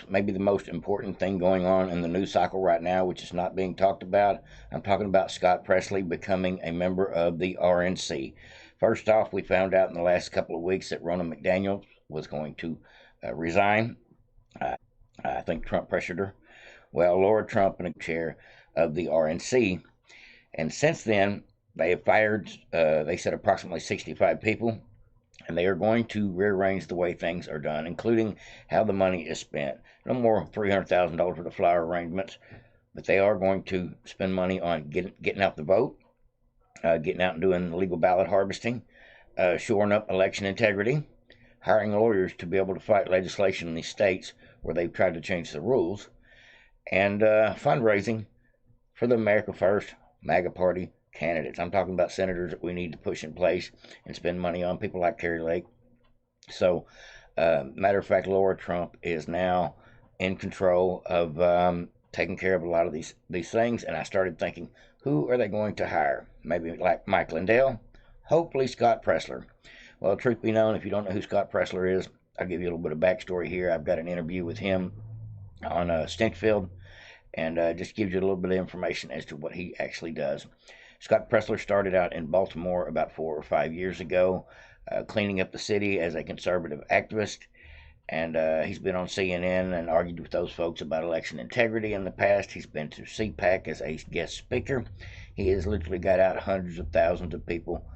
maybe the most important thing going on in the news cycle right now, which is not being talked about. I'm talking about Scott Presley becoming a member of the RNC. First off, we found out in the last couple of weeks that Ronna McDaniel was going to resign. I think Trump pressured her. Well, Laura Trump in a chair of the RNC. And since then, they have fired, they said, approximately 65 people. And they are going to rearrange the way things are done, including how the money is spent. No more $300,000 worth of flower arrangements, but they are going to spend money on getting out the vote, getting out and doing legal ballot harvesting, shoring up election integrity, hiring lawyers to be able to fight legislation in these states where they've tried to change the rules, and fundraising for the America First MAGA Party candidates. I'm talking about senators that we need to push in place and spend money on, people like Kari Lake. So, matter of fact, Laura Trump is now in control of taking care of a lot of these things. And I started thinking, who are they going to hire? Maybe like Mike Lindell, hopefully Scott Presler. Well, truth be known, if you don't know who Scott Presler is, I'll give you a little bit of backstory here. I've got an interview with him on Stinchfield, and just gives you a little bit of information as to what he actually does. Scott Presler started out in Baltimore about 4 or 5 years ago, cleaning up the city as a conservative activist. And he's been on CNN and argued with those folks about election integrity in the past. He's been to CPAC as a guest speaker. He has literally got out hundreds of thousands of people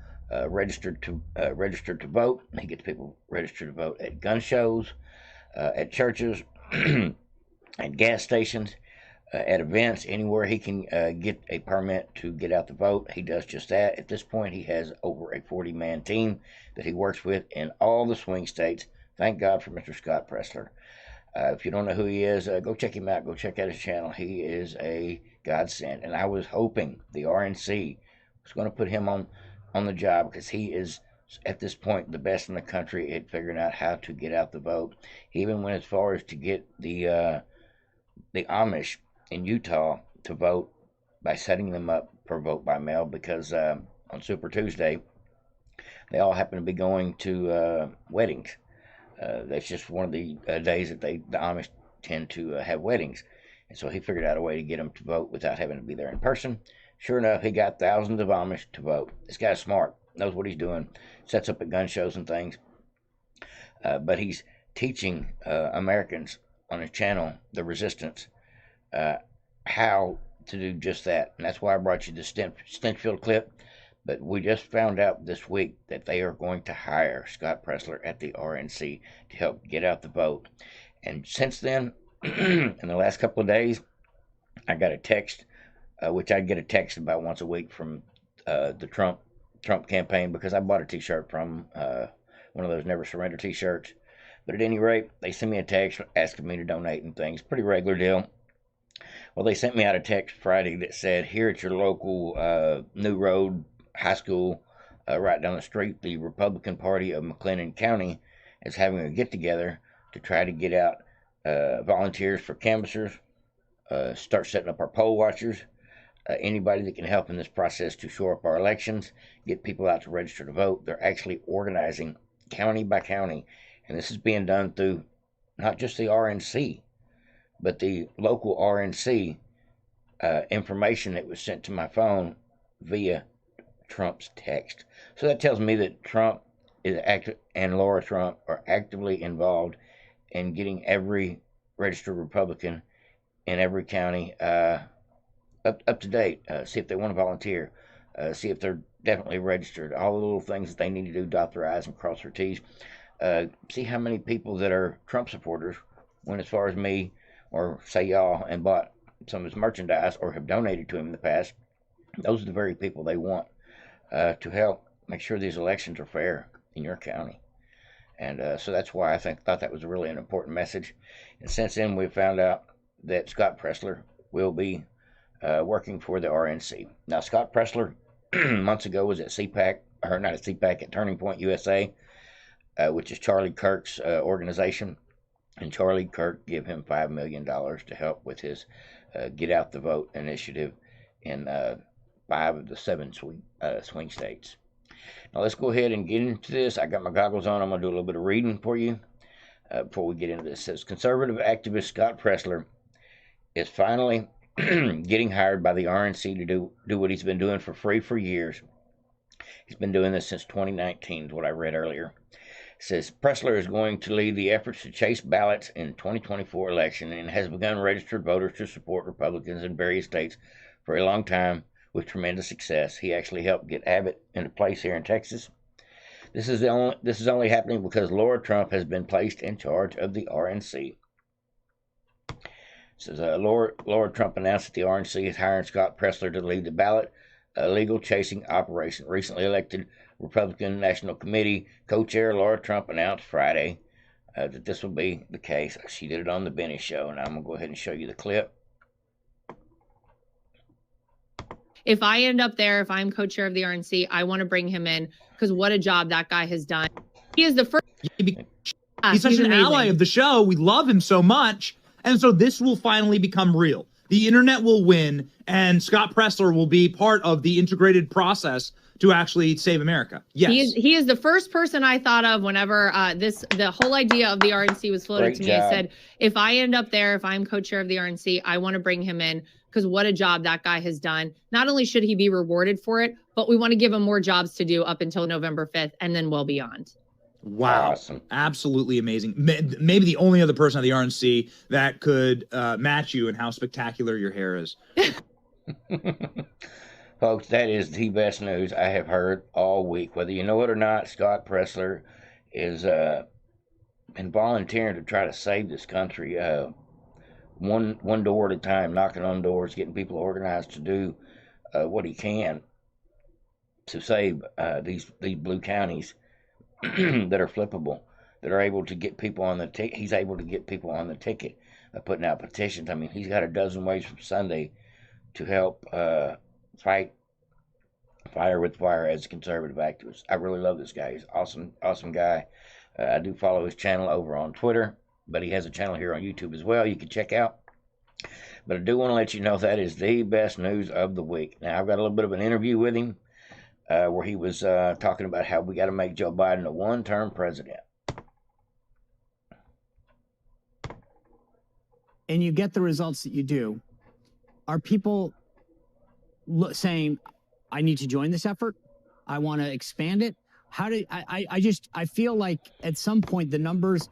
registered to vote. He gets people registered to vote at gun shows, at churches, at gas stations, at events, anywhere he can get a permit to get out the vote. He does just that. At this point, he has over a 40-man team that he works with in all the swing states. Thank God for Mr. Scott Presler. If you don't know who he is, go check him out. Go check out his channel. He is a godsend. And I was hoping the RNC was going to put him on the job, because he is, at this point, the best in the country at figuring out how to get out the vote. He even went as far as to get the Amish in Utah to vote by setting them up for vote by mail, because on Super Tuesday they all happen to be going to weddings. That's just one of the days that the Amish tend to have weddings, and so he figured out a way to get them to vote without having to be there in person. Sure enough, he got thousands of Amish to vote. This guy's smart, knows what he's doing, sets up at gun shows and things, but he's teaching Americans on his channel, The Resistance, how to do just that. And that's why I brought you the Stinchfield clip. But we just found out this week that they are going to hire Scott Presler at the RNC to help get out the vote. And since then, in the last couple of days, I got a text, which I get a text about once a week from the Trump campaign, because I bought a t-shirt from one of those Never Surrender t-shirts. But at any rate, they sent me a text asking me to donate and things. Pretty regular deal. Well, they sent me out a text Friday that said, here at your local New Road High School, right down the street, the Republican Party of McLennan County is having a get-together to try to get out volunteers for canvassers, start setting up our poll watchers, anybody that can help in this process to shore up our elections, get people out to register to vote. They're actually organizing county by county, and this is being done through not just the RNC, but the local RNC information that was sent to my phone via Trump's text. So that tells me that Trump is and Laura Trump are actively involved in getting every registered Republican in every county up to date. See if they want to volunteer. See if they're definitely registered. All the little things that they need to do, dot their I's and cross their T's. See how many people that are Trump supporters went as far as me, or say y'all, and bought some of his merchandise or have donated to him in the past. Those are the very people they want to help make sure these elections are fair in your county. And so that's why I thought that was really an important message. And since then, we've found out that Scott Presler will be working for the RNC. Now, Scott Presler months ago was at CPAC, or not at CPAC, at Turning Point USA, which is Charlie Kirk's organization. And Charlie Kirk gave him $5 million to help with his Get Out the Vote initiative in 5 of the 7 swing states. Now let's go ahead and get into this. I got my goggles on. I'm going to do a little bit of reading for you. before we get into this. It says conservative activist Scott Presler is finally getting hired by the RNC to do what he's been doing for free for years. He's been doing this since 2019, is what I read earlier. It says Presler is going to lead the efforts to chase ballots in 2024 election and has begun registered voters to support Republicans in various states for a long time with tremendous success. He actually helped get Abbott into place here in Texas. This is only happening because LARA Trump has been placed in charge of the RNC. It says LARA Trump announced that the RNC is hiring Scott Presler to lead the ballot legal chasing operation. Recently elected Republican National Committee co-chair LARA Trump announced Friday that this will be the case. She did it on the Benny Show, and I'm going to go ahead and show you the clip. If I end up there, if I'm co-chair of the RNC, I want to bring him in because what a job that guy has done. He is the first. He's such an ally of the show. We love him so much. And so this will finally become real. The internet will win, and Scott Presler will be part of the integrated process to actually save America. Yes. He is the first person I thought of whenever the whole idea of the RNC was floated to me. I said, if I end up there, if I'm co-chair of the RNC, I want to bring him in because what a job that guy has done. Not only should he be rewarded for it, but we want to give him more jobs to do up until November 5th and then well beyond. Wow. Awesome. Absolutely amazing. Maybe the only other person at the RNC that could match you in how spectacular your hair is. Folks, that is the best news I have heard all week. Whether you know it or not, Scott Presler is been volunteering to try to save this country one door at a time, knocking on doors, getting people organized to do what he can to save these blue counties that are flippable, that are able to get people on the ticket. He's able to get people on the ticket by putting out petitions. I mean, he's got a dozen ways from Sunday to help fight fire with fire as a conservative activist. I really love this guy. He's awesome guy. I do follow his channel over on Twitter, but he has a channel here on YouTube as well you can check out. But I do want to let you know that is the best news of the week. Now, I've got a little bit of an interview with him where he was talking about how we got to make Joe Biden a one-term president. And you get the results that you do. Are people saying, I need to join this effort? I want to expand it? How do I feel like at some point the numbers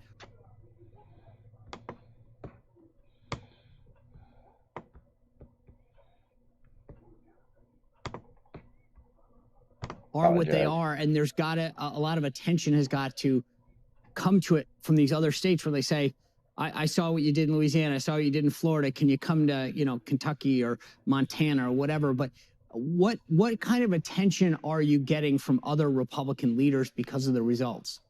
are what they are, and there's got a lot of attention has got to come to it from these other states where they say, I saw what you did in Louisiana, I saw what you did in Florida, can you come to, Kentucky or Montana or whatever? But what kind of attention are you getting from other Republican leaders because of the results?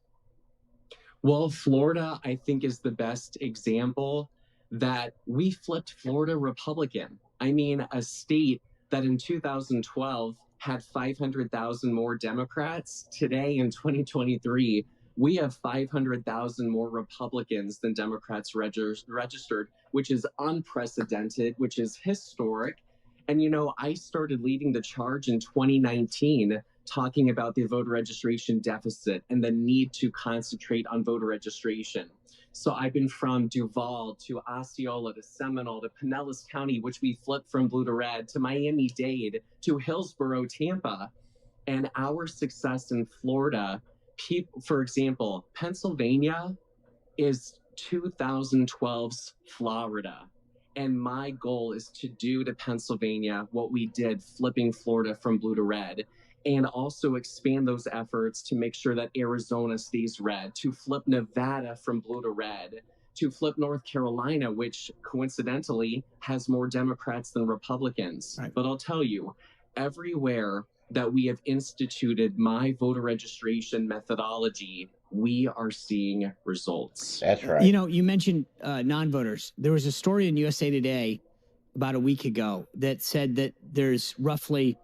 Well, Florida, I think, is the best example that we flipped Florida Republican. I mean, a state that in 2012 had 500,000 more Democrats. Today in 2023, we have 500,000 more Republicans than Democrats registered, which is unprecedented, which is historic. And, I started leading the charge in 2019, talking about the voter registration deficit and the need to concentrate on voter registration. So I've been from Duval to Osceola to Seminole to Pinellas County, which we flipped from blue to red, to Miami-Dade to Hillsborough, Tampa. And our success in Florida, for example, Pennsylvania is 2012's Florida. And my goal is to do to Pennsylvania what we did flipping Florida from blue to red, and also expand those efforts to make sure that Arizona stays red, to flip Nevada from blue to red, to flip North Carolina, which coincidentally has more Democrats than Republicans. Right. But I'll tell you, everywhere that we have instituted my voter registration methodology, we are seeing results. That's right. You mentioned non-voters. There was a story in USA Today about a week ago that said that there's roughly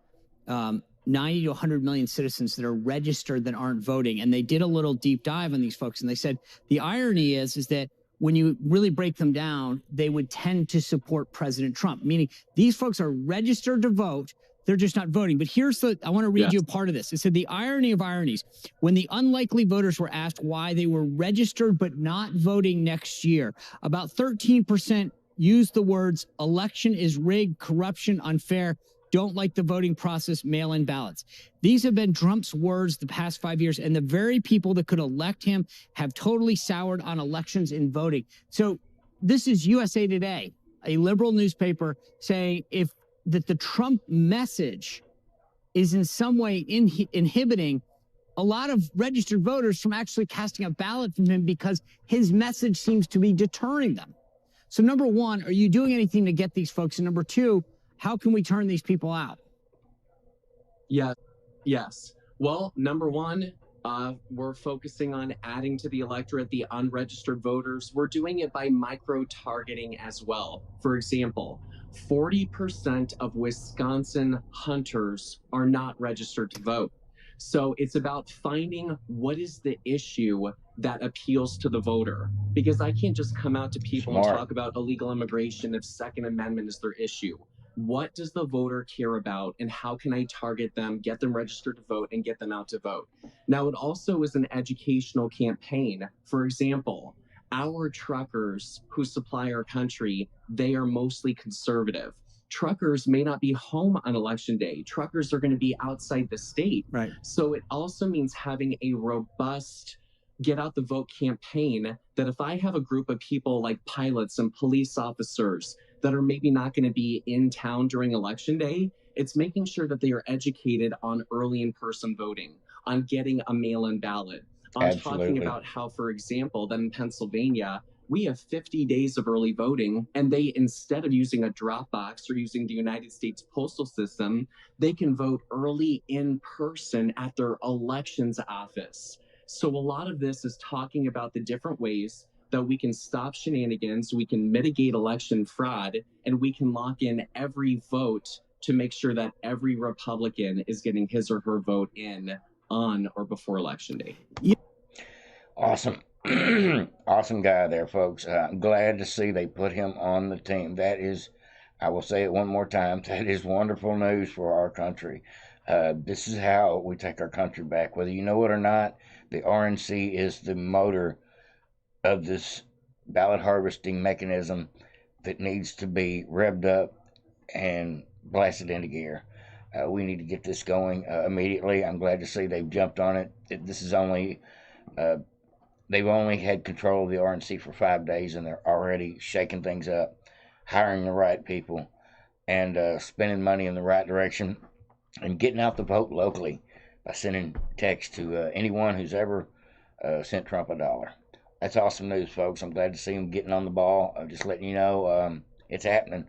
90 to 100 million citizens that are registered that aren't voting. And they did a little deep dive on these folks. And they said the irony is that when you really break them down, they would tend to support President Trump, meaning these folks are registered to vote. they're just not voting. But here's I want to read you a part of this. It said, the irony of ironies, when the unlikely voters were asked why they were registered but not voting next year, about 13% used the words election is rigged, corruption, unfair, don't like the voting process, mail-in ballots. These have been Trump's words the past 5 years, and the very people that could elect him have totally soured on elections and voting. So this is USA Today, a liberal newspaper, saying that the Trump message is in some way inhibiting a lot of registered voters from actually casting a ballot from him because his message seems to be deterring them. So number one, are you doing anything to get these folks? And number two, how can we turn these people out? Yes. Well, number one, we're focusing on adding to the electorate the unregistered voters. We're doing it by micro-targeting as well. For example, 40% of Wisconsin hunters are not registered to vote. So it's about finding what is the issue that appeals to the voter. Because I can't just come out to people and talk about illegal immigration if Second Amendment is their issue. What does the voter care about, and how can I target them, get them registered to vote, and get them out to vote? Now, it also is an educational campaign. For example, our truckers who supply our country, they are mostly conservative. Truckers may not be home on election day. Truckers are going to be outside the state. Right. So it also means having a robust get out the vote campaign, that if I have a group of people like pilots and police officers that are maybe not going to be in town during election day, it's making sure that they are educated on early in-person voting, on getting a mail-in ballot, on talking about how, for example, that in Pennsylvania, we have 50 days of early voting, and they, instead of using a drop box or using the United States postal system, they can vote early in person at their elections office. So a lot of this is talking about the different ways that we can stop shenanigans, we can mitigate election fraud, and we can lock in every vote to make sure that every Republican is getting his or her vote in on or before election day. Awesome. Awesome guy there, folks. I'm glad to see they put him on the team. That is, I will say it one more time, that is wonderful news for our country. This is how we take our country back. Whether you know it or not, the RNC is the motor of this ballot harvesting mechanism that needs to be revved up and blasted into gear. We need to get this going immediately. I'm glad to see they've jumped on it. This is only, they've only had control of the RNC for 5 days, and they're already shaking things up, hiring the right people, and spending money in the right direction, and getting out the vote locally by sending text to anyone who's ever sent Trump a dollar. That's awesome news, folks. I'm glad to see him getting on the ball. Just letting you know it's happening.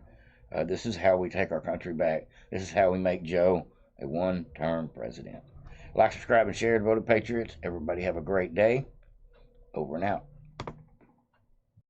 This is how we take our country back. This is how we make Joe a one-term president. Like, subscribe, and share to Voted Patriots. Everybody have a great day. Over and out.